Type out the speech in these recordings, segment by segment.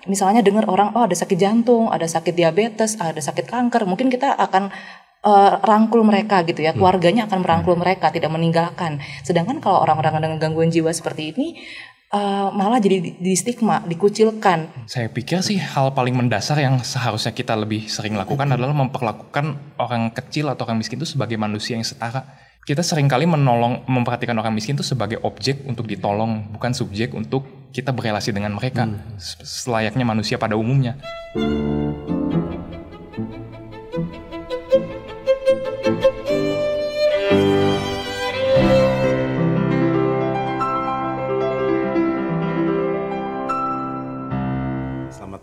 misalnya dengar orang ada sakit jantung, ada sakit diabetes, ada sakit kanker, mungkin kita akan rangkul mereka gitu ya, keluarganya akan merangkul mereka, tidak meninggalkan. Sedangkan kalau orang-orang dengan gangguan jiwa seperti ini malah jadi di stigma, dikucilkan. Saya pikir sih hal paling mendasar yang seharusnya kita lebih sering lakukan adalah memperlakukan orang kecil atau orang miskin itu sebagai manusia yang setara. Kita seringkali memperhatikan orang miskin itu sebagai objek untuk ditolong, bukan subjek untuk kita berelasi dengan mereka, selayaknya manusia pada umumnya.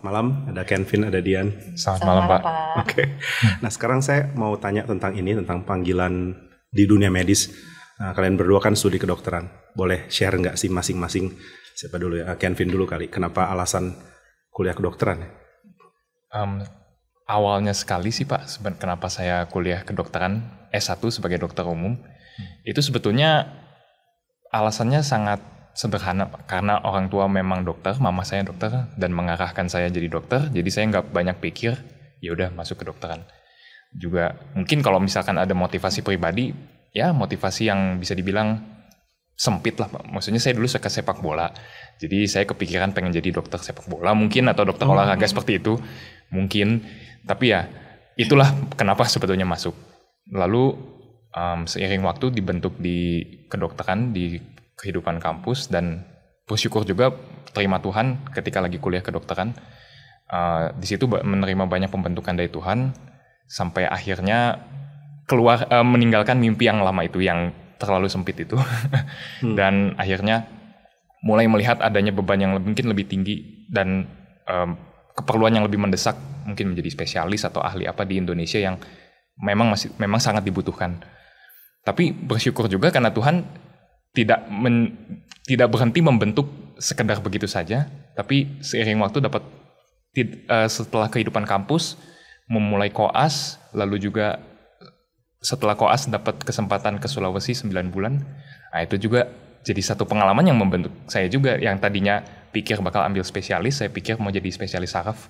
Malam, ada Kenvin, ada Dian. Selamat malam, Pak. Oke. Nah, sekarang saya mau tanya tentang panggilan di dunia medis. Kalian berdua kan studi kedokteran. Boleh share nggak sih masing-masing? Siapa dulu ya? Kenvin dulu kali. Kenapa alasan kuliah kedokteran? Awalnya sekali sih, Pak, kenapa saya kuliah kedokteran S1 sebagai dokter umum. Itu sebetulnya alasannya sangat sederhana, Pak. Karena orang tua memang dokter, mama saya dokter dan mengarahkan saya jadi dokter, jadi saya nggak banyak pikir, ya udah masuk kedokteran. Juga mungkin kalau misalkan ada motivasi pribadi, ya motivasi yang bisa dibilang sempit lah, Pak. Maksudnya saya dulu suka sepak bola, jadi saya kepikiran pengen jadi dokter sepak bola mungkin, atau dokter olahraga seperti itu mungkin. Tapi ya itulah kenapa sebetulnya masuk. Lalu seiring waktu dibentuk di kedokteran, di kehidupan kampus, dan bersyukur juga terima Tuhan ketika lagi kuliah kedokteran. Di situ menerima banyak pembentukan dari Tuhan sampai akhirnya keluar meninggalkan mimpi yang lama itu yang terlalu sempit itu. Dan akhirnya mulai melihat adanya beban yang mungkin lebih tinggi dan keperluan yang lebih mendesak, mungkin menjadi spesialis atau ahli apa di Indonesia yang memang sangat dibutuhkan. Tapi bersyukur juga karena Tuhan tidak berhenti membentuk sekedar begitu saja, tapi seiring waktu setelah kehidupan kampus memulai koas, lalu juga setelah koas dapat kesempatan ke Sulawesi 9 bulan. Nah, itu juga jadi satu pengalaman yang membentuk saya juga, yang tadinya pikir bakal ambil spesialis, saya pikir mau jadi spesialis saraf.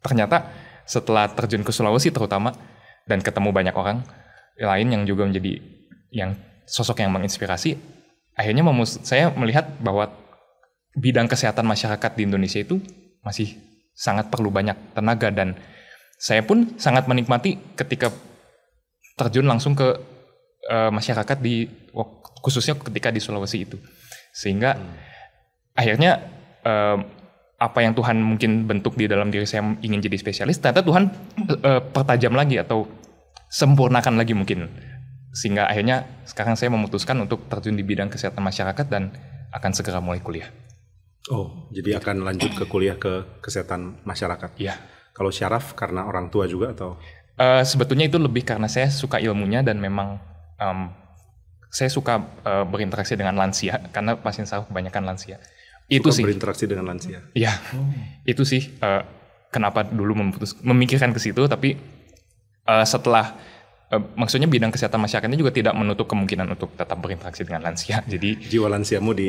Ternyata setelah terjun ke Sulawesi terutama dan ketemu banyak orang lain yang juga menjadi sosok yang menginspirasi, akhirnya saya melihat bahwa bidang kesehatan masyarakat di Indonesia itu masih sangat perlu banyak tenaga, dan saya pun sangat menikmati ketika terjun langsung ke masyarakat khususnya ketika di Sulawesi itu. Sehingga akhirnya apa yang Tuhan mungkin bentuk di dalam diri saya ingin jadi spesialis, ternyata Tuhan pertajam lagi atau sempurnakan lagi mungkin. Sehingga akhirnya sekarang saya memutuskan untuk terjun di bidang kesehatan masyarakat dan akan segera mulai kuliah. Oh, jadi akan lanjut ke kuliah ke kesehatan masyarakat? Iya. Kalau syaraf karena orang tua juga atau? Sebetulnya itu lebih karena saya suka ilmunya dan memang saya suka berinteraksi dengan lansia, karena pasien saraf kebanyakan lansia. Itu sih. Berinteraksi dengan lansia? Iya, itu sih kenapa dulu memikirkan ke situ, tapi setelah maksudnya bidang kesehatan masyarakatnya juga tidak menutup kemungkinan untuk tetap berinteraksi dengan lansia. Jadi jiwa lansiamu di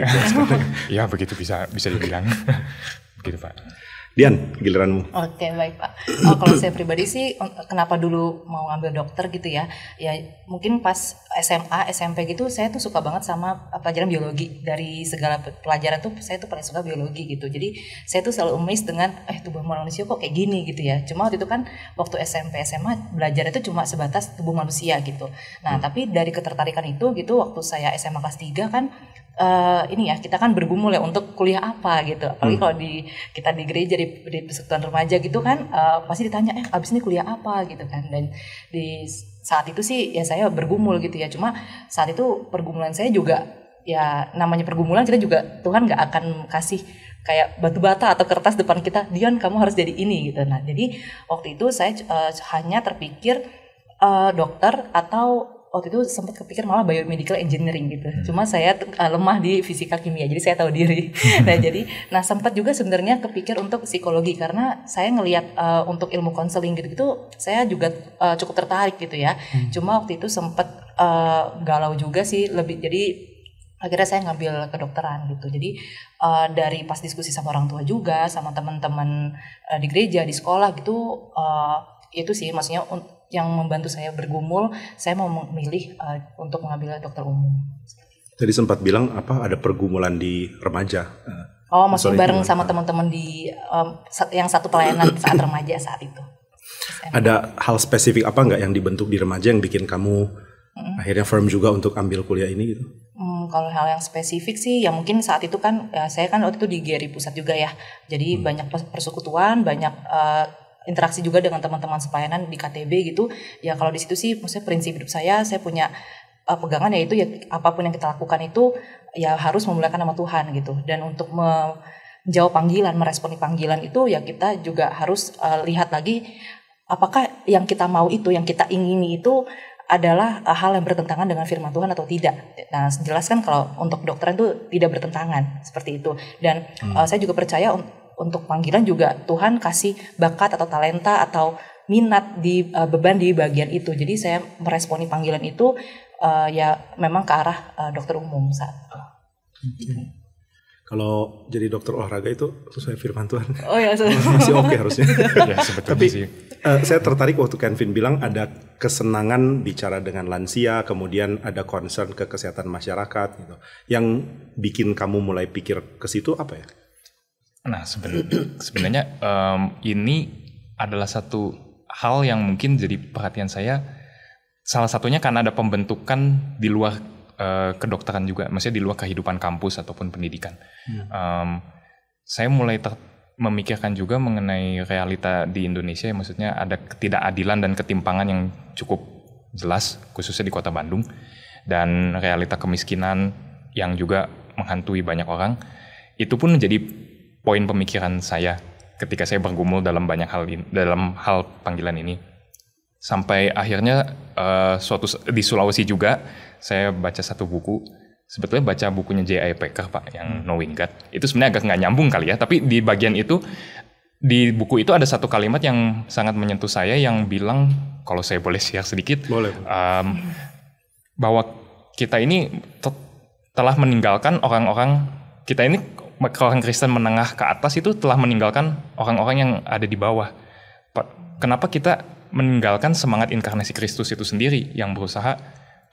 ya begitu bisa dibilang. Begitu, Pak. Dian, giliranmu. Oke, baik Pak. Kalau saya pribadi sih, kenapa dulu mau ngambil dokter gitu ya? Ya mungkin pas SMA, SMP gitu, saya tuh suka banget sama pelajaran biologi. Dari segala pelajaran tuh, saya tuh paling suka biologi gitu. Jadi saya tuh selalu amazed dengan, tubuh manusia kok kayak gini gitu ya. Cuma waktu itu kan, waktu SMP, SMA, belajar itu cuma sebatas tubuh manusia gitu. Nah, tapi dari ketertarikan itu gitu, waktu saya SMA kelas 3 kan, kita kan bergumul ya untuk kuliah apa gitu. Apalagi kalau kita di gereja, di persekutuan remaja gitu kan, pasti ditanya abis ini kuliah apa gitu kan. Dan di saat itu sih ya saya bergumul gitu ya. Cuma saat itu pergumulan saya juga ya, namanya pergumulan, kita juga Tuhan nggak akan kasih kayak batu bata atau kertas depan kita, Dian kamu harus jadi ini gitu. Nah jadi waktu itu saya hanya terpikir dokter, atau waktu itu sempat kepikir malah biomedical engineering gitu. Cuma saya lemah di fisika kimia, jadi saya tahu diri. Nah sempat juga sebenarnya kepikir untuk psikologi, karena saya ngelihat untuk ilmu konseling gitu saya juga cukup tertarik gitu ya. Cuma waktu itu sempat galau juga sih, jadi akhirnya saya ngambil kedokteran gitu. Jadi dari pas diskusi sama orang tua juga, sama teman-teman di gereja, di sekolah gitu, itu sih maksudnya yang membantu saya bergumul, saya mau memilih untuk mengambil dokter umum. Jadi sempat bilang ada pergumulan di remaja. Maksudnya bareng sama teman-teman di yang satu pelayanan saat remaja saat itu. Ada hal spesifik apa nggak yang dibentuk di remaja yang bikin kamu akhirnya firm juga untuk ambil kuliah ini gitu? Kalau hal yang spesifik sih ya mungkin saat itu kan saya kan waktu itu di GRI Pusat juga ya. Jadi banyak persekutuan, banyak interaksi juga dengan teman-teman sepelayanan di KTB gitu. Ya kalau di situ sih maksudnya prinsip hidup saya punya pegangan yaitu ya apapun yang kita lakukan itu ya harus memuliakan nama Tuhan gitu. Dan untuk menjawab panggilan, meresponi panggilan itu ya kita juga harus lihat lagi apakah yang kita mau itu, yang kita ingini itu adalah hal yang bertentangan dengan firman Tuhan atau tidak. Nah, jelas kan kalau untuk kedokteran itu tidak bertentangan seperti itu. Dan saya juga percaya untuk panggilan juga Tuhan kasih bakat atau talenta atau minat di beban di bagian itu. Jadi saya meresponi panggilan itu ya memang ke arah dokter umum saat itu. Kalau jadi dokter olahraga itu sesuai firman Tuhan. Oh ya, masih oke harusnya. Ya, Tapi sih. Saya tertarik waktu Kenvin bilang ada kesenangan bicara dengan lansia, kemudian ada concern ke kesehatan masyarakat gitu. Yang bikin kamu mulai pikir ke situ apa ya? Nah, sebenarnya ini adalah satu hal yang mungkin jadi perhatian saya. Salah satunya karena ada pembentukan di luar kedokteran juga, maksudnya di luar kehidupan kampus ataupun pendidikan. Saya mulai memikirkan juga mengenai realita di Indonesia, maksudnya ada ketidakadilan dan ketimpangan yang cukup jelas, khususnya di kota Bandung, dan realita kemiskinan yang juga menghantui banyak orang. Itu pun menjadi poin pemikiran saya ketika saya bergumul dalam banyak hal dalam hal panggilan ini. Sampai akhirnya di Sulawesi juga saya baca satu buku. Sebetulnya baca bukunya J.I. Packer Pak yang Knowing God. Itu sebenarnya agak nggak nyambung kali ya. Tapi di bagian itu, di buku itu ada satu kalimat yang sangat menyentuh saya yang bilang, kalau saya boleh share sedikit, bahwa kita ini telah meninggalkan orang-orang, kita ini orang Kristen menengah ke atas itu telah meninggalkan orang-orang yang ada di bawah. Kenapa kita meninggalkan semangat inkarnasi Kristus itu sendiri yang berusaha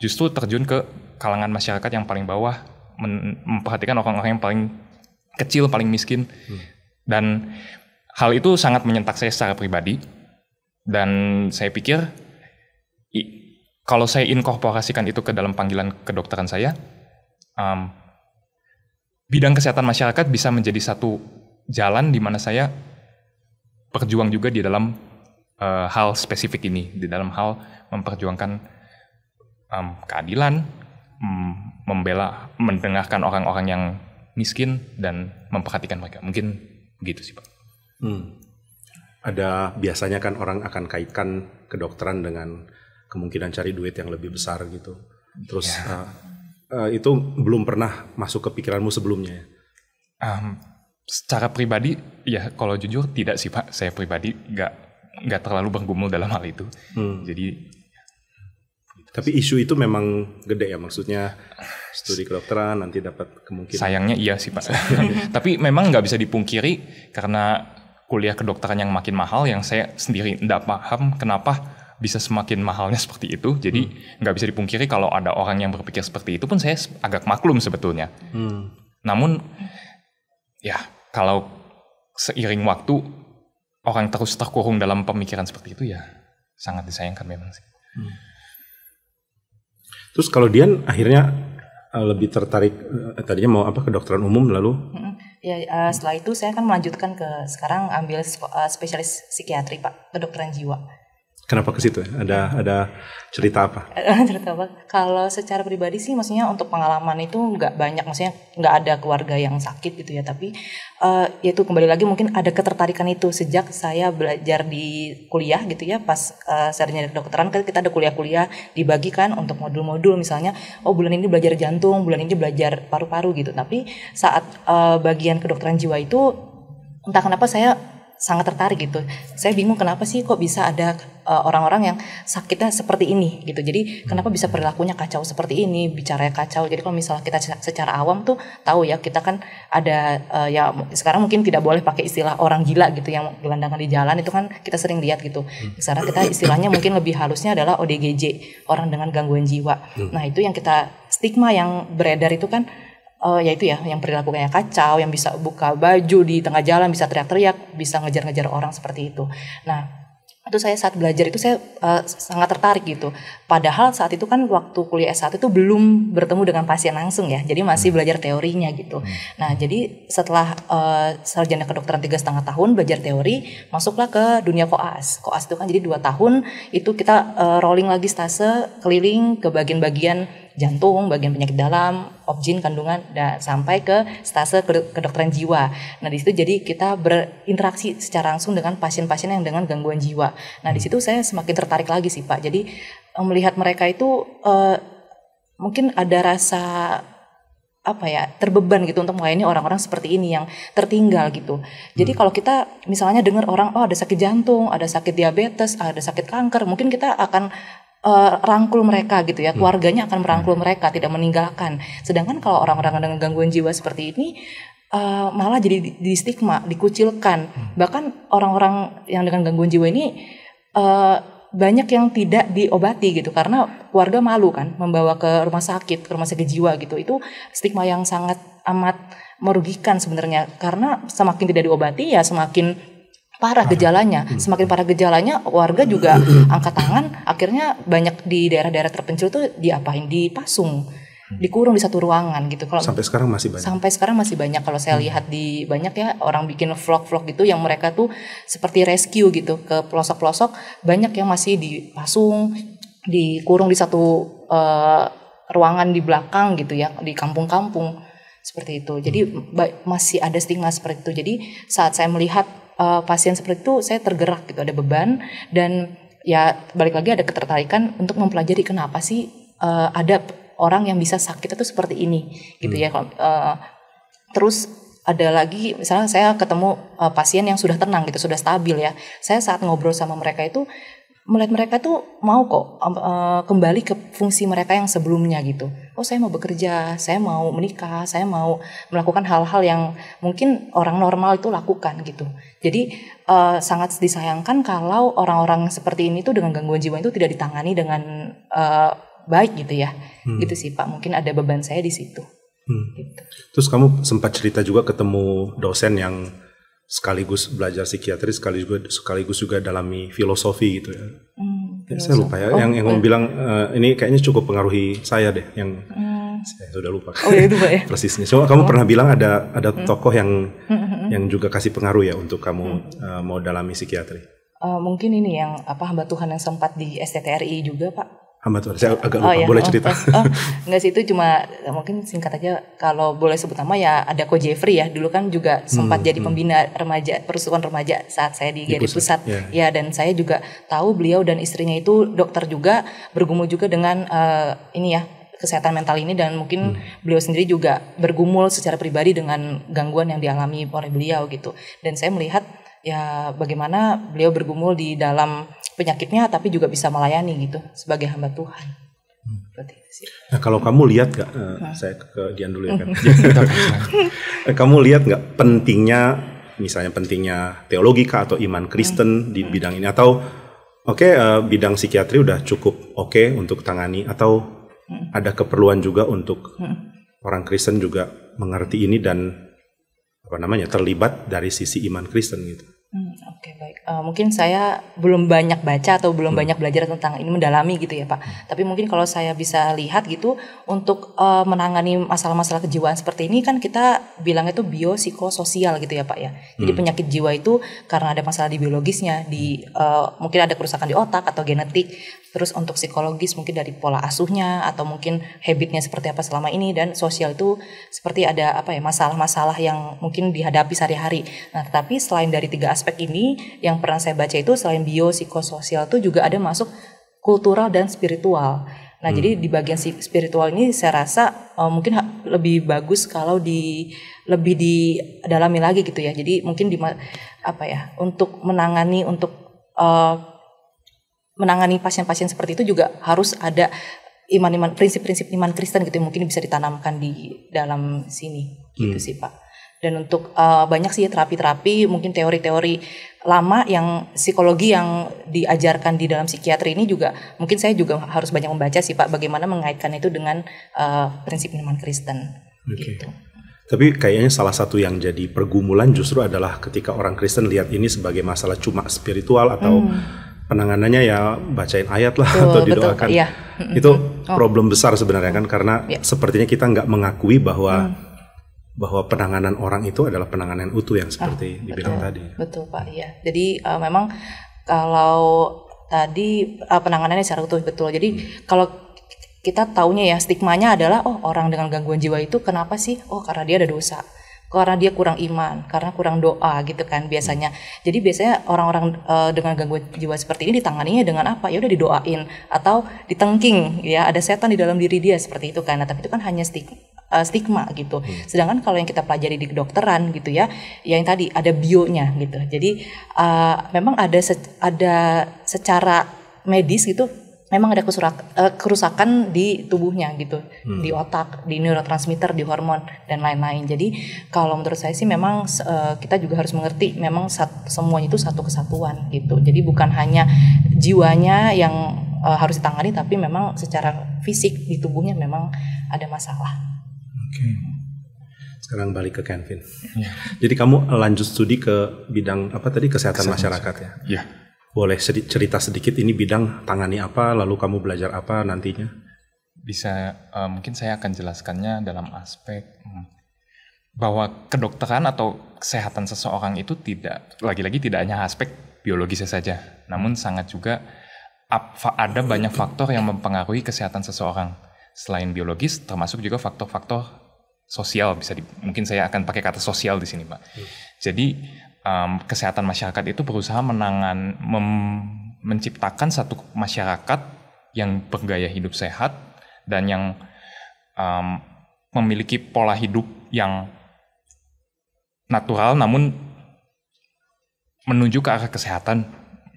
justru terjun ke kalangan masyarakat yang paling bawah, memperhatikan orang-orang yang paling kecil, paling miskin. Dan hal itu sangat menyentak saya secara pribadi. Dan saya pikir kalau saya inkorporasikan itu ke dalam panggilan kedokteran saya, bidang kesehatan masyarakat bisa menjadi satu jalan di mana saya berjuang juga di dalam hal spesifik ini, di dalam hal memperjuangkan keadilan, mendengarkan orang-orang yang miskin dan memperhatikan mereka. Mungkin begitu sih Pak. Ada biasanya kan orang akan kaitkan kedokteran dengan kemungkinan cari duit yang lebih besar gitu. Terus itu belum pernah masuk ke pikiranmu sebelumnya? Secara pribadi ya kalau jujur tidak sih Pak. Saya pribadi nggak terlalu bergumul dalam hal itu. Jadi tapi isu itu memang gede ya, maksudnya studi kedokteran nanti dapat kemungkinan. Sayangnya iya sih Pak. Tapi memang nggak bisa dipungkiri karena kuliah kedokteran yang makin mahal, yang saya sendiri nggak paham kenapa bisa semakin mahalnya seperti itu. Jadi nggak bisa dipungkiri kalau ada orang yang berpikir seperti itu pun saya agak maklum sebetulnya. Namun ya kalau seiring waktu orang terus terkurung dalam pemikiran seperti itu ya sangat disayangkan memang sih. Terus kalau Dian akhirnya lebih tertarik tadinya mau kedokteran umum lalu? Setelah itu saya kan melanjutkan ke sekarang ambil spesialis psikiatri Pak, kedokteran jiwa. Kenapa ke situ? Ada cerita apa? Cerita apa? Kalau secara pribadi sih, maksudnya untuk pengalaman itu nggak banyak, maksudnya nggak ada keluarga yang sakit gitu ya. Tapi yaitu kembali lagi mungkin ada ketertarikan itu sejak saya belajar di kuliah gitu ya. Pas sarjana kedokteran kan kita ada kuliah-kuliah dibagikan untuk modul-modul, misalnya bulan ini belajar jantung, bulan ini belajar paru-paru gitu. Tapi saat bagian kedokteran jiwa itu entah kenapa saya sangat tertarik gitu. Saya bingung kenapa sih kok bisa ada orang-orang yang sakitnya seperti ini gitu. Jadi kenapa bisa perilakunya kacau seperti ini, bicaranya kacau. Jadi kalau misalnya kita secara awam tuh tahu ya, kita kan ada ya sekarang mungkin tidak boleh pakai istilah orang gila gitu yang gelandangan di jalan, itu kan kita sering lihat gitu. Sekarang kita istilahnya mungkin lebih halusnya adalah ODGJ, orang dengan gangguan jiwa. Nah itu yang kita stigma yang beredar itu kan yaitu ya yang perilakunya kacau, yang bisa buka baju di tengah jalan, bisa teriak-teriak, bisa ngejar-ngejar orang seperti itu. Nah itu saya saat belajar itu saya sangat tertarik gitu. Padahal saat itu kan waktu kuliah S1 itu belum bertemu dengan pasien langsung ya, jadi masih belajar teorinya gitu. Nah jadi setelah sarjana kedokteran 3,5 tahun belajar teori, masuklah ke dunia koas. Koas itu kan jadi 2 tahun, itu kita rolling lagi stase keliling ke bagian-bagian jantung, bagian penyakit dalam, obgyn, kandungan, dan sampai ke stase kedokteran jiwa. Nah di situ jadi kita berinteraksi secara langsung dengan pasien-pasien yang dengan gangguan jiwa. Nah di situ saya semakin tertarik lagi sih Pak. Jadi melihat mereka itu mungkin ada rasa terbeban gitu untuk melayani orang-orang seperti ini yang tertinggal gitu. Jadi kalau kita misalnya dengar orang ada sakit jantung, ada sakit diabetes, ada sakit kanker, mungkin kita akan rangkul mereka gitu ya, keluarganya akan merangkul mereka, tidak meninggalkan. Sedangkan kalau orang-orang dengan gangguan jiwa seperti ini malah jadi di stigma, dikucilkan. Bahkan orang-orang yang dengan gangguan jiwa ini banyak yang tidak diobati gitu karena keluarga malu kan membawa ke rumah sakit jiwa gitu. Itu stigma yang sangat amat merugikan sebenarnya, karena semakin tidak diobati ya semakin parah gejalanya. Semakin parah gejalanya, warga juga angkat tangan. Akhirnya banyak di daerah-daerah terpencil tuh diapain? Dipasung, dikurung di satu ruangan gitu. Kalau sampai sekarang masih banyak. Sampai sekarang masih banyak. Kalau saya lihat di banyak ya orang bikin vlog-vlog gitu yang mereka tuh seperti rescue gitu ke pelosok-pelosok, banyak yang masih dipasung, dikurung di satu ruangan di belakang gitu ya, di kampung-kampung seperti itu. Jadi masih ada stigma seperti itu. Jadi saat saya melihat pasien seperti itu, saya tergerak gitu, ada beban, dan ya balik lagi ada ketertarikan untuk mempelajari kenapa sih ada orang yang bisa sakit itu seperti ini gitu ya. Terus ada lagi misalnya saya ketemu pasien yang sudah tenang gitu, sudah stabil ya. Saya saat ngobrol sama mereka itu melihat mereka tuh mau kok kembali ke fungsi mereka yang sebelumnya gitu. Oh saya mau bekerja, saya mau menikah, saya mau melakukan hal-hal yang mungkin orang normal itu lakukan gitu. Jadi sangat disayangkan kalau orang-orang seperti ini tuh dengan gangguan jiwa itu tidak ditangani dengan baik gitu ya. Gitu sih Pak, mungkin ada beban saya di situ. Gitu. Terus kamu sempat cerita juga ketemu dosen yang sekaligus belajar psikiatri, sekaligus juga dalami filosofi gitu ya. Saya lupa ya, yang kamu bilang ini kayaknya cukup pengaruhi saya deh, yang saya sudah lupa. Oh ya lupa ya. Persisnya. Cuma kamu pernah bilang ada tokoh yang juga kasih pengaruh ya untuk kamu mau dalami psikiatri. Mungkin ini yang hamba Tuhan yang sempat di STTRI juga Pak. Hamba Tuhan, saya agak lupa, boleh cerita? Enggak sih, itu cuma mungkin singkat aja, kalau boleh sebut nama ya ada Ko Jeffrey ya, dulu kan juga sempat jadi pembina remaja, Persatuan Remaja saat saya di GRI Pusat. Ya, dan saya juga tahu beliau dan istrinya itu dokter juga, bergumul juga dengan ini ya, kesehatan mental ini, dan mungkin beliau sendiri juga bergumul secara pribadi dengan gangguan yang dialami oleh beliau gitu. Dan saya melihat ya bagaimana beliau bergumul di dalam penyakitnya tapi juga bisa melayani gitu sebagai hamba Tuhan. Nah kalau kamu lihat gak, saya ke Dian dulu ya kan. Kamu lihat gak misalnya pentingnya teologi kah atau iman Kristen di bidang ini, atau bidang psikiatri udah cukup untuk tangani, atau ada keperluan juga untuk orang Kristen juga mengerti ini dan terlibat dari sisi iman Kristen gitu. Oke, baik. Mungkin saya belum banyak baca atau belum banyak belajar tentang ini, mendalami gitu ya Pak. Tapi mungkin kalau saya bisa lihat gitu, untuk menangani masalah-masalah kejiwaan seperti ini kan kita bilang itu biopsikososial gitu ya Pak ya. Jadi penyakit jiwa itu karena ada masalah di biologisnya, mungkin ada kerusakan di otak atau genetik. Terus untuk psikologis mungkin dari pola asuhnya atau mungkin habitnya seperti apa selama ini, dan sosial itu seperti ada masalah-masalah yang mungkin dihadapi sehari-hari. Nah, tetapi selain dari 3 aspek ini yang pernah saya baca itu, selain biopsikososial itu juga ada masuk kultural dan spiritual. Nah, jadi di bagian spiritual ini saya rasa mungkin lebih bagus kalau lebih didalami lagi gitu ya. Jadi mungkin untuk menangani pasien-pasien seperti itu juga harus ada prinsip-prinsip iman Kristen gitu, mungkin bisa ditanamkan di dalam sini gitu sih Pak. Dan untuk banyak sih terapi-terapi, mungkin teori-teori lama yang psikologi yang diajarkan di dalam psikiatri ini juga mungkin saya juga harus banyak membaca sih Pak, bagaimana mengaitkan itu dengan prinsip iman Kristen. Gitu. Tapi kayaknya salah satu yang jadi pergumulan justru adalah ketika orang Kristen lihat ini sebagai masalah cuma spiritual atau penanganannya ya bacain ayat lah atau didoakan. Betul, iya. Itu problem besar sebenarnya kan, karena sepertinya kita nggak mengakui bahwa penanganan orang itu adalah penanganan utuh yang seperti dibilang tadi. Betul Pak, iya. Jadi memang kalau tadi penanganannya secara utuh betul. Jadi kalau kita taunya ya stigmanya adalah orang dengan gangguan jiwa itu kenapa sih? Karena dia ada dosa. Karena dia kurang iman, karena kurang doa gitu kan biasanya. Jadi biasanya orang-orang dengan gangguan jiwa seperti ini ditanganinya dengan apa? Ya udah didoain atau ditengking ya, ada setan di dalam diri dia seperti itu kan. Nah, tapi itu kan hanya stigma gitu. Sedangkan kalau yang kita pelajari di kedokteran gitu ya, yang tadi ada bionya gitu. Jadi memang ada secara medis gitu, memang ada kerusakan di tubuhnya gitu, di otak, di neurotransmitter, di hormon dan lain-lain. Jadi kalau menurut saya sih memang kita juga harus mengerti memang semuanya itu satu kesatuan gitu. Jadi bukan hanya jiwanya yang harus ditangani, tapi memang secara fisik di tubuhnya memang ada masalah. Oke. Sekarang balik ke Kevin. Jadi kamu lanjut studi ke bidang apa tadi, kesehatan masyarakat ya? Iya. Boleh cerita sedikit ini bidang tangani apa, lalu kamu belajar apa nantinya? Bisa, mungkin saya akan jelaskannya dalam aspek bahwa kedokteran atau kesehatan seseorang itu lagi-lagi tidak hanya aspek biologisnya saja, namun sangat juga ada banyak faktor yang mempengaruhi kesehatan seseorang. Selain biologis, termasuk juga faktor-faktor sosial, mungkin saya akan pakai kata sosial di sini Pak. Jadi kesehatan masyarakat itu berusaha menciptakan satu masyarakat yang bergaya hidup sehat dan yang memiliki pola hidup yang natural namun menuju ke arah kesehatan,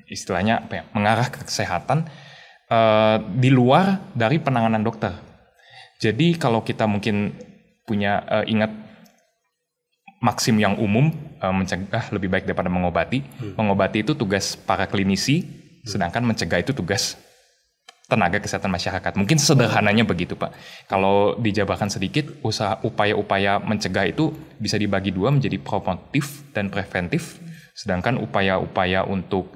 istilahnya mengarah ke kesehatan di luar dari penanganan dokter. Jadi kalau kita mungkin punya ingat maksim yang umum, mencegah lebih baik daripada mengobati. Mengobati itu tugas para klinisi, sedangkan mencegah itu tugas tenaga kesehatan masyarakat. Mungkin sederhananya begitu Pak. Kalau dijabarkan sedikit, upaya-upaya mencegah itu bisa dibagi dua menjadi promotif dan preventif, sedangkan upaya-upaya untuk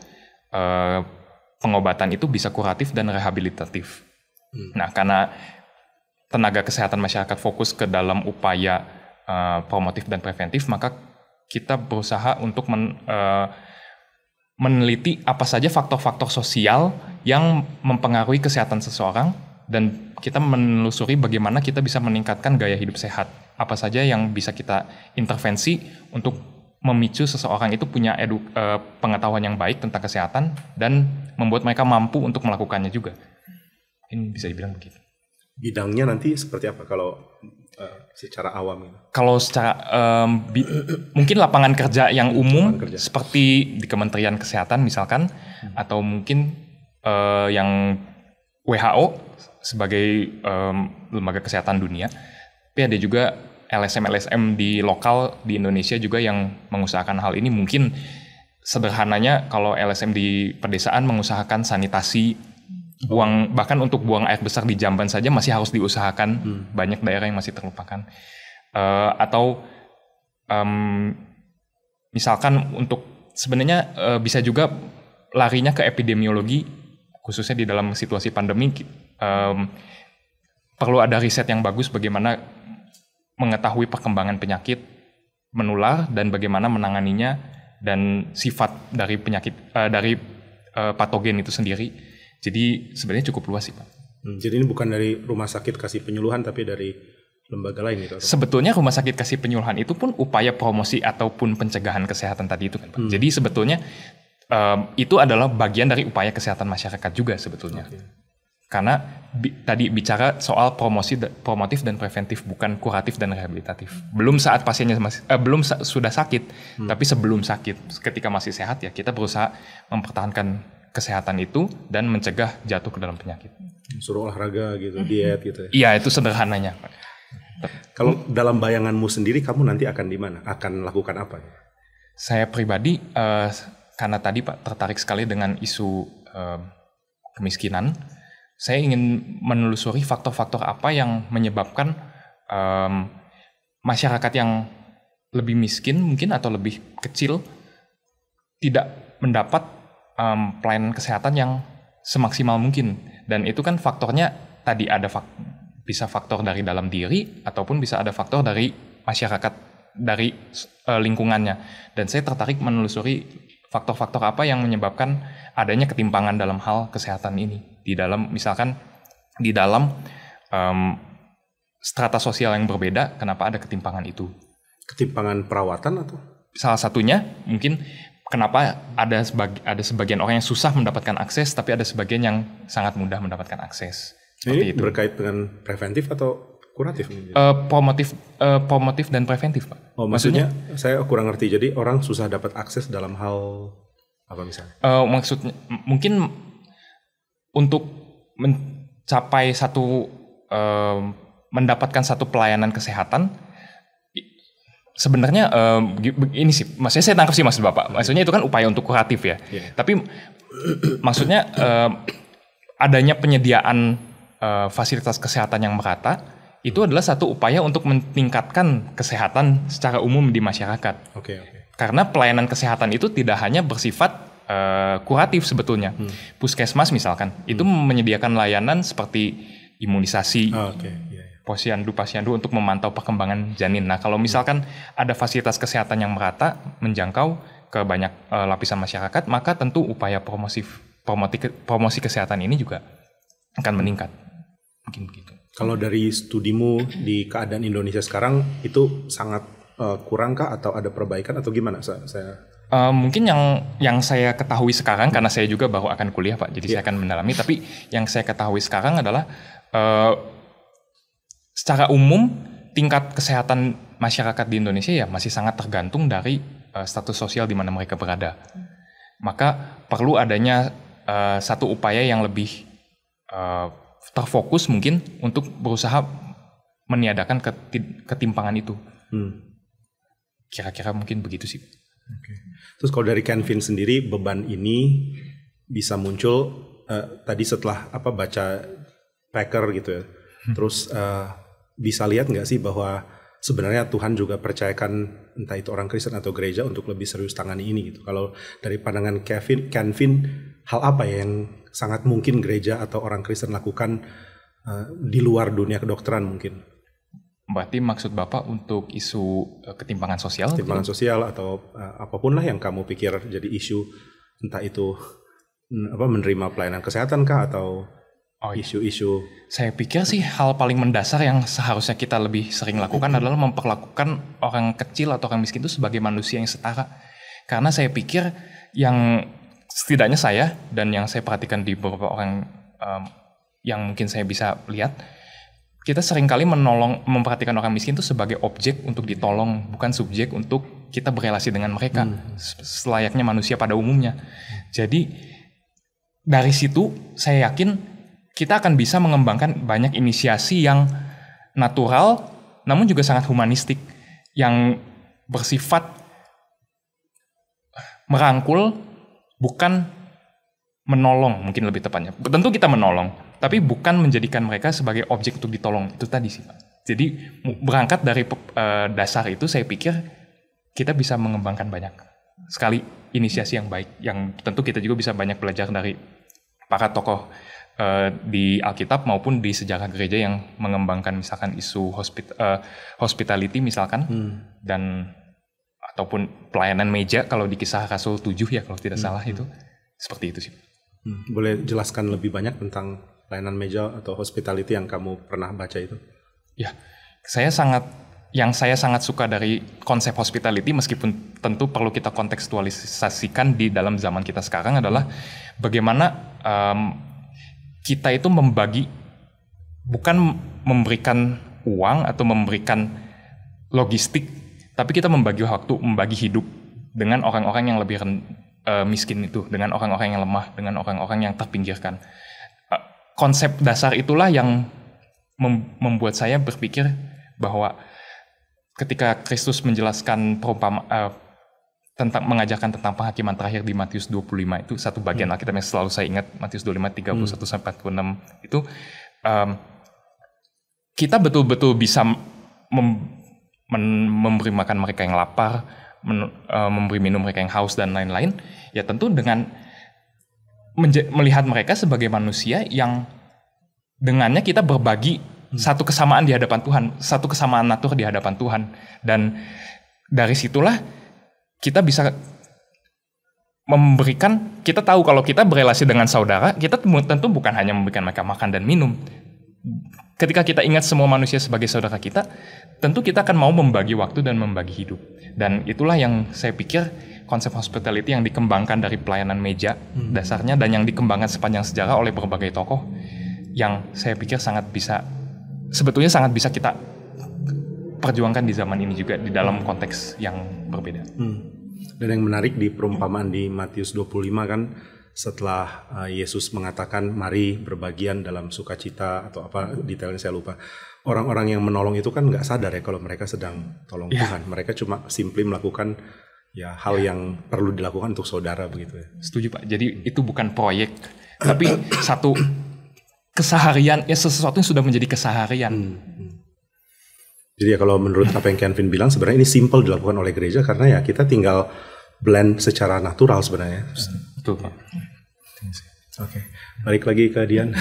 pengobatan itu bisa kuratif dan rehabilitatif. Nah, karena tenaga kesehatan masyarakat fokus ke dalam upaya promotif dan preventif, maka kita berusaha untuk meneliti apa saja faktor-faktor sosial yang mempengaruhi kesehatan seseorang, dan kita menelusuri bagaimana kita bisa meningkatkan gaya hidup sehat. Apa saja yang bisa kita intervensi untuk memicu seseorang itu punya pengetahuan yang baik tentang kesehatan dan membuat mereka mampu untuk melakukannya juga. Ini bisa dibilang begitu. Bidangnya nanti seperti apa kalau secara awam? Kalau secara mungkin lapangan kerja yang umum seperti di Kementerian Kesehatan misalkan, atau mungkin yang WHO sebagai lembaga kesehatan dunia. Tapi ada juga LSM di lokal di Indonesia juga yang mengusahakan hal ini. Mungkin sederhananya kalau LSM di pedesaan mengusahakan sanitasi, bahkan untuk buang air besar di jamban saja masih harus diusahakan. Banyak daerah yang masih terlupakan. Atau misalkan untuk sebenarnya bisa juga larinya ke epidemiologi, khususnya di dalam situasi pandemi. Perlu ada riset yang bagus bagaimana mengetahui perkembangan penyakit menular dan bagaimana menanganinya dan sifat dari penyakit dari patogen itu sendiri. Jadi sebenarnya cukup luas sih Pak. Jadi ini bukan dari rumah sakit kasih penyuluhan tapi dari lembaga lain gitu? Sebetulnya rumah sakit kasih penyuluhan itu pun upaya promosi ataupun pencegahan kesehatan tadi itu kan Pak. Jadi sebetulnya itu adalah bagian dari upaya kesehatan masyarakat juga sebetulnya. Karena tadi bicara soal promotif dan preventif, bukan kuratif dan rehabilitatif. Belum saat pasiennya sudah sakit, tapi sebelum sakit, ketika masih sehat ya kita berusaha mempertahankan kesehatan itu dan mencegah jatuh ke dalam penyakit. Suruh olahraga gitu, diet gitu ya. Iya, itu sederhananya, Pak. Kalau dalam bayanganmu sendiri kamu nanti akan di mana? Akan lakukan apa? Saya pribadi karena tadi Pak tertarik sekali dengan isu kemiskinan, saya ingin menelusuri faktor-faktor apa yang menyebabkan masyarakat yang lebih miskin mungkin atau lebih kecil tidak mendapat pelayanan kesehatan yang semaksimal mungkin. Dan itu kan faktornya tadi ada bisa faktor dari dalam diri ataupun bisa ada faktor dari masyarakat, dari lingkungannya. Dan saya tertarik menelusuri faktor-faktor apa yang menyebabkan adanya ketimpangan dalam hal kesehatan ini. Misalkan di dalam strata sosial yang berbeda, kenapa ada ketimpangan itu? Ketimpangan perawatan atau? Salah satunya mungkin kenapa ada sebagian orang yang susah mendapatkan akses, tapi ada sebagian yang sangat mudah mendapatkan akses. Ini itu berkait dengan preventif atau kuratif? Promotif dan preventif, Pak. Oh, maksudnya saya kurang ngerti. Jadi orang susah dapat akses dalam hal apa misalnya? Maksudnya mungkin untuk mencapai mendapatkan satu pelayanan kesehatan. Sebenarnya ini sih, maksudnya saya tangkap sih maksud Bapak. Maksudnya itu kan upaya untuk kuratif ya. Yeah. Tapi maksudnya adanya penyediaan fasilitas kesehatan yang merata itu adalah satu upaya untuk meningkatkan kesehatan secara umum di masyarakat. Okay. Karena pelayanan kesehatan itu tidak hanya bersifat kuratif sebetulnya. Puskesmas misalkan itu menyediakan layanan seperti imunisasi. Posyandu untuk memantau perkembangan janin. Nah, kalau misalkan ada fasilitas kesehatan yang merata menjangkau ke banyak lapisan masyarakat, maka tentu upaya promosi kesehatan ini juga akan meningkat. Mungkin begitu. Kalau dari studimu di keadaan Indonesia sekarang itu sangat kurangkah atau ada perbaikan atau gimana? Mungkin yang saya ketahui sekarang karena saya juga baru akan kuliah, Pak. Jadi saya akan mendalami. Tapi yang saya ketahui sekarang adalah secara umum, tingkat kesehatan masyarakat di Indonesia ya masih sangat tergantung dari status sosial di mana mereka berada. Maka perlu adanya satu upaya yang lebih terfokus mungkin untuk berusaha meniadakan ketimpangan itu. Kira-kira mungkin begitu sih. Okay. Terus kalau dari Kenvin sendiri, beban ini bisa muncul tadi setelah baca Packer gitu ya. Terus bisa lihat nggak sih bahwa sebenarnya Tuhan juga percayakan entah itu orang Kristen atau gereja untuk lebih serius tangani ini gitu. Kalau dari pandangan Kenvin, hal apa yang sangat mungkin gereja atau orang Kristen lakukan di luar dunia kedokteran mungkin? Berarti maksud Bapak untuk isu ketimpangan sosial? Ketimpangan sosial atau apapun lah yang kamu pikir jadi isu, entah itu menerima pelayanan kesehatan kah atau isu-isu. Saya pikir sih hal paling mendasar yang seharusnya kita lebih sering lakukan adalah memperlakukan orang kecil atau orang miskin itu sebagai manusia yang setara. Karena saya pikir yang setidaknya saya dan yang saya perhatikan di beberapa orang yang mungkin saya bisa lihat, kita seringkali memperhatikan orang miskin itu sebagai objek untuk ditolong, bukan subjek untuk kita berelasi dengan mereka selayaknya manusia pada umumnya. Jadi dari situ saya yakin kita akan bisa mengembangkan banyak inisiasi yang natural, namun juga sangat humanistik, yang bersifat merangkul, bukan menolong, mungkin lebih tepatnya. Tentu kita menolong, tapi bukan menjadikan mereka sebagai objek untuk ditolong. Itu tadi sih, Pak. Jadi berangkat dari dasar itu, saya pikir kita bisa mengembangkan banyak sekali inisiasi yang baik, yang tentu kita juga bisa banyak belajar dari para tokoh di Alkitab maupun di sejarah gereja yang mengembangkan misalkan isu hospitality misalkan dan ataupun pelayanan meja kalau di Kisah Rasul 7 ya kalau tidak salah itu seperti itu sih. Boleh jelaskan lebih banyak tentang pelayanan meja atau hospitality yang kamu pernah baca itu? Ya, saya sangat suka dari konsep hospitality meskipun tentu perlu kita kontekstualisasikan di dalam zaman kita sekarang adalah bagaimana kita itu membagi, bukan memberikan uang atau memberikan logistik, tapi kita membagi waktu, membagi hidup dengan orang-orang yang lebih miskin itu, dengan orang-orang yang lemah, dengan orang-orang yang terpinggirkan. Konsep dasar itulah yang membuat saya berpikir bahwa ketika Kristus menjelaskan mengajarkan tentang penghakiman terakhir di Matius 25 itu satu bagian Alkitab yang selalu saya ingat, Matius 25 31-46 itu kita betul-betul bisa memberi makan mereka yang lapar, memberi minum mereka yang haus dan lain-lain, ya tentu dengan melihat mereka sebagai manusia yang dengannya kita berbagi satu kesamaan di hadapan Tuhan, satu kesamaan natur di hadapan Tuhan, dan dari situlah kita bisa memberikan, kita tahu kalau kita berelasi dengan saudara, kita tentu bukan hanya memberikan mereka makan dan minum. Ketika kita ingat semua manusia sebagai saudara kita, tentu kita akan mau membagi waktu dan membagi hidup. Dan itulah yang saya pikir konsep hospitality yang dikembangkan dari pelayanan meja dasarnya, dan yang dikembangkan sepanjang sejarah oleh berbagai tokoh, yang saya pikir sebetulnya sangat bisa kita perjuangkan di zaman ini juga di dalam konteks yang berbeda. Dan yang menarik di perumpamaan di Matius 25 kan, setelah Yesus mengatakan mari berbagian dalam sukacita atau apa detailnya saya lupa. Orang-orang yang menolong itu kan nggak sadar ya kalau mereka sedang tolong Tuhan. Mereka cuma simply melakukan hal yang perlu dilakukan untuk saudara begitu ya. Setuju Pak. Jadi itu bukan proyek, tapi satu keseharian, ya sesuatu yang sudah menjadi keseharian. Jadi ya kalau menurut apa yang Kenvin bilang, sebenarnya ini simple dilakukan oleh gereja karena ya kita tinggal blend secara natural sebenarnya. Betul Pak. Oke, balik lagi ke Dian.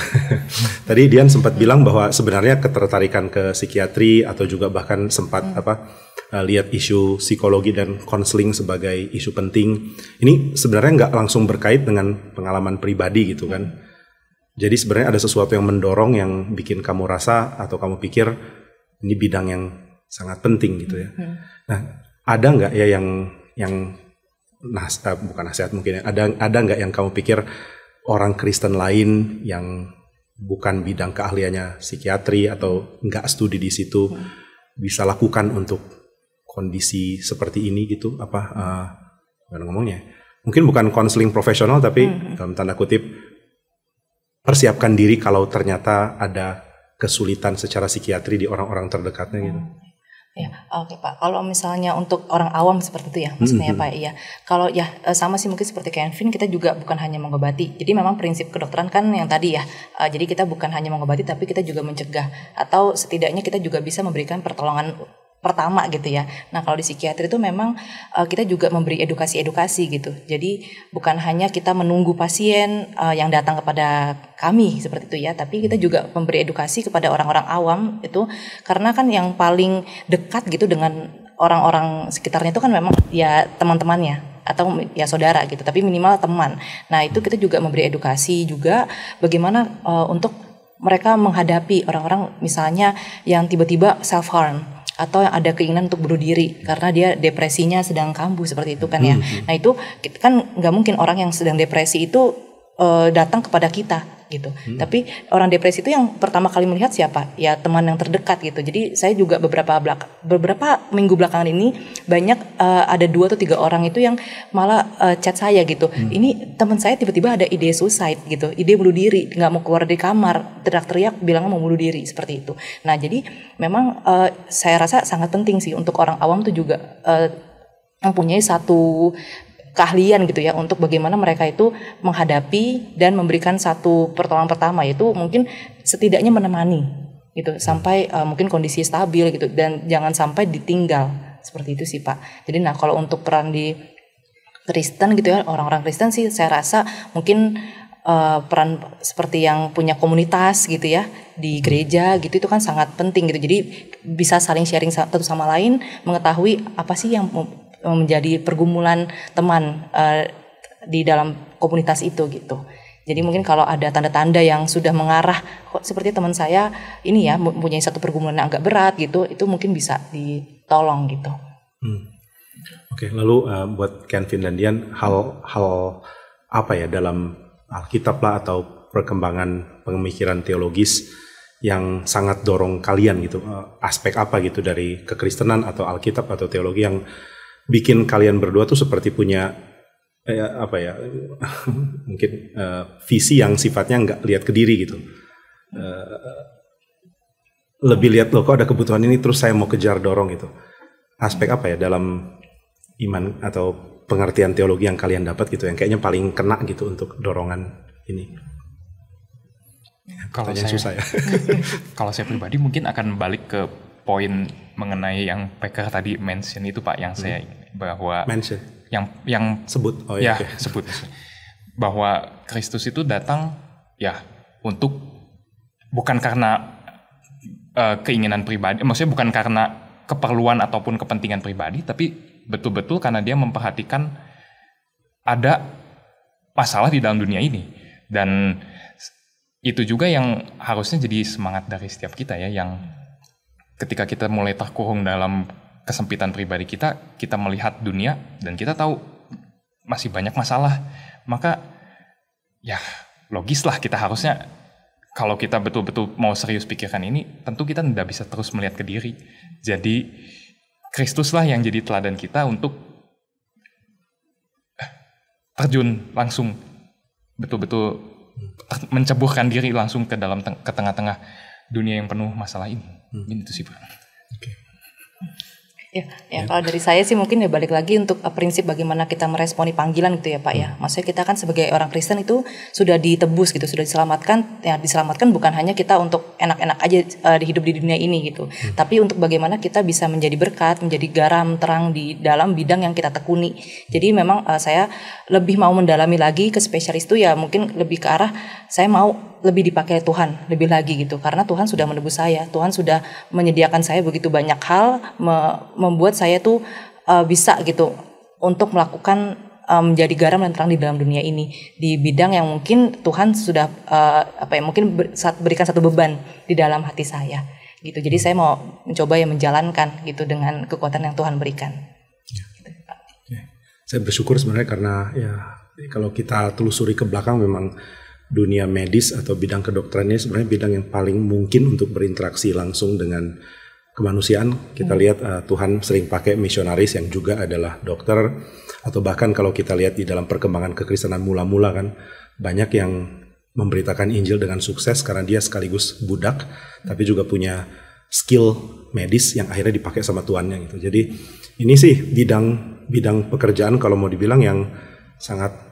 Tadi Dian sempat bilang bahwa sebenarnya ketertarikan ke psikiatri atau juga bahkan sempat lihat isu psikologi dan konseling sebagai isu penting. Ini sebenarnya nggak langsung berkait dengan pengalaman pribadi gitu kan. Jadi sebenarnya ada sesuatu yang mendorong yang bikin kamu rasa atau kamu pikir ini bidang yang sangat penting gitu ya. Nah, ada nggak ya yang bukan nasihat mungkin ya. Ada nggak yang kamu pikir orang Kristen lain yang bukan bidang keahliannya psikiatri atau nggak studi di situ bisa lakukan untuk kondisi seperti ini gitu? Gimana ngomongnya? Mungkin bukan konseling profesional tapi dalam tanda kutip persiapkan diri kalau ternyata ada kesulitan secara psikiatri di orang-orang terdekatnya gitu. Ya, oke Pak. Kalau misalnya untuk orang awam seperti itu ya, maksudnya Pak, iya. Kalau ya sama sih mungkin seperti Kenvin, kita juga bukan hanya mengobati. Jadi memang prinsip kedokteran kan yang tadi ya. Jadi kita bukan hanya mengobati, tapi kita juga mencegah. Atau setidaknya kita juga bisa memberikan pertolongan pertama gitu ya. Nah kalau di psikiatri itu memang kita juga memberi edukasi-edukasi gitu. Jadi bukan hanya kita menunggu pasien yang datang kepada kami seperti itu ya, tapi kita juga memberi edukasi kepada orang-orang awam itu, karena kan yang paling dekat gitu dengan orang-orang sekitarnya itu kan memang ya teman-temannya atau ya saudara gitu, tapi minimal teman. Nah itu kita juga memberi edukasi juga bagaimana untuk mereka menghadapi orang-orang misalnya yang tiba-tiba self harm atau yang ada keinginan untuk bunuh diri karena dia depresinya sedang kambuh seperti itu kan ya. Nah itu kan nggak mungkin orang yang sedang depresi itu datang kepada kita gitu. Tapi orang depresi itu yang pertama kali melihat siapa? Ya teman yang terdekat gitu. Jadi saya juga beberapa minggu belakangan ini banyak ada 2 atau 3 orang itu yang malah chat saya gitu. Ini teman saya tiba-tiba ada ide suicide gitu, ide bunuh diri, nggak mau keluar dari kamar, teriak-teriak bilang mau bunuh diri seperti itu. Nah jadi memang saya rasa sangat penting sih untuk orang awam tuh juga mempunyai satu keahlian gitu ya untuk bagaimana mereka itu menghadapi dan memberikan satu pertolongan pertama, yaitu mungkin setidaknya menemani gitu sampai mungkin kondisi stabil gitu, dan jangan sampai ditinggal seperti itu sih Pak. Jadi nah kalau untuk peran di Kristen gitu ya, orang-orang Kristen sih saya rasa mungkin peran seperti yang punya komunitas gitu ya di gereja gitu itu kan sangat penting gitu. Jadi bisa saling sharing satu sama lain, mengetahui apa sih yang menjadi pergumulan teman di dalam komunitas itu gitu. Jadi mungkin kalau ada tanda-tanda yang sudah mengarah kok seperti teman saya ini ya mempunyai satu pergumulan yang agak berat gitu, itu mungkin bisa ditolong gitu. Oke, lalu buat Kenvin dan Dian, hal apa ya dalam Alkitab lah atau perkembangan pemikiran teologis yang sangat dorong kalian gitu, aspek apa gitu dari kekristenan atau Alkitab atau teologi yang bikin kalian berdua tuh seperti punya mungkin visi yang sifatnya nggak lihat ke diri gitu, lebih lihat loh kok ada kebutuhan ini terus saya mau kejar dorong gitu. Aspek apa ya dalam iman atau pengertian teologi yang kalian dapat gitu yang kayaknya paling kena gitu untuk dorongan ini? Kalau saya susah ya. Kalau saya pribadi mungkin akan balik ke poin mengenai yang Peker tadi mention itu Pak, yang saya bahwa mention yang sebut sebut bahwa Kristus itu datang ya untuk bukan karena keinginan pribadi, maksudnya bukan karena keperluan ataupun kepentingan pribadi, tapi betul-betul karena dia memperhatikan ada masalah di dalam dunia ini. Dan itu juga yang harusnya jadi semangat dari setiap kita ya, yang ketika kita mulai terkurung dalam kesempitan pribadi kita melihat dunia dan kita tahu masih banyak masalah, maka ya logis lah kita harusnya, kalau kita betul-betul mau serius pikirkan ini, tentu kita tidak bisa terus melihat ke diri. Jadi Kristus lah yang jadi teladan kita untuk terjun langsung, betul-betul menceburkan diri langsung ke dalam ke tengah-tengah dunia yang penuh masalah ini. Itu sih Pak. Okay. Ya, kalau dari saya sih mungkin ya balik lagi untuk prinsip bagaimana kita meresponi panggilan gitu ya Pak ya. Maksudnya kita kan sebagai orang Kristen itu sudah ditebus gitu, sudah diselamatkan. Ya diselamatkan bukan hanya kita untuk enak-enak aja hidup di dunia ini gitu. Tapi untuk bagaimana kita bisa menjadi berkat, menjadi garam terang di dalam bidang yang kita tekuni. Jadi memang saya lebih mau mendalami lagi ke spesialis itu ya, mungkin lebih ke arah saya mau lebih dipakai Tuhan lebih lagi gitu, karena Tuhan sudah menebus saya, Tuhan sudah menyediakan saya begitu banyak hal, membuat saya tuh bisa gitu untuk melakukan menjadi garam dan terang di dalam dunia ini di bidang yang mungkin Tuhan sudah berikan satu beban di dalam hati saya gitu. Jadi saya mau mencoba ya menjalankan gitu dengan kekuatan yang Tuhan berikan. Saya bersyukur sebenarnya karena ya kalau kita telusuri ke belakang memang dunia medis atau bidang kedokteran ini sebenarnya bidang yang paling mungkin untuk berinteraksi langsung dengan kemanusiaan. Kita lihat Tuhan sering pakai misionaris yang juga adalah dokter, atau bahkan kalau kita lihat di dalam perkembangan kekristenan mula-mula kan banyak yang memberitakan Injil dengan sukses karena dia sekaligus budak tapi juga punya skill medis yang akhirnya dipakai sama tuannya gitu. Jadi ini sih bidang pekerjaan kalau mau dibilang yang sangat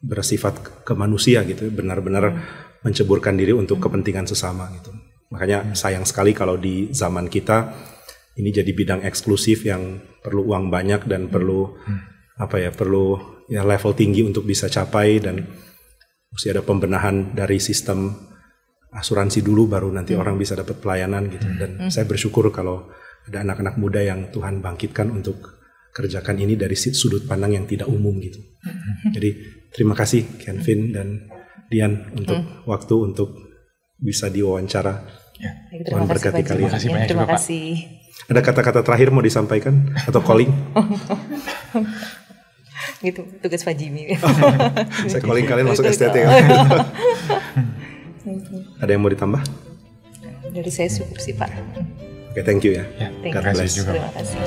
bersifat ke manusia gitu, benar-benar menceburkan diri untuk kepentingan sesama gitu. Makanya sayang sekali kalau di zaman kita ini jadi bidang eksklusif yang perlu uang banyak dan perlu level tinggi untuk bisa capai, dan mesti ada pembenahan dari sistem asuransi dulu baru nanti orang bisa dapat pelayanan gitu. Dan saya bersyukur kalau ada anak-anak muda yang Tuhan bangkitkan untuk kerjakan ini dari sudut pandang yang tidak umum gitu. Jadi terima kasih Kenvin dan Dian untuk waktu untuk bisa diwawancara. Terima kasih kalian. Terima kasih banyak Terima juga, kasih. Ada kata-kata terakhir mau disampaikan atau calling? Gitu, tugas Pak Jimmy. Saya calling kalian masuk STT. Ada yang mau ditambah? Dari saya cukup sih Pak. Oke, thank you ya. Terima kasih juga. Terima kasih.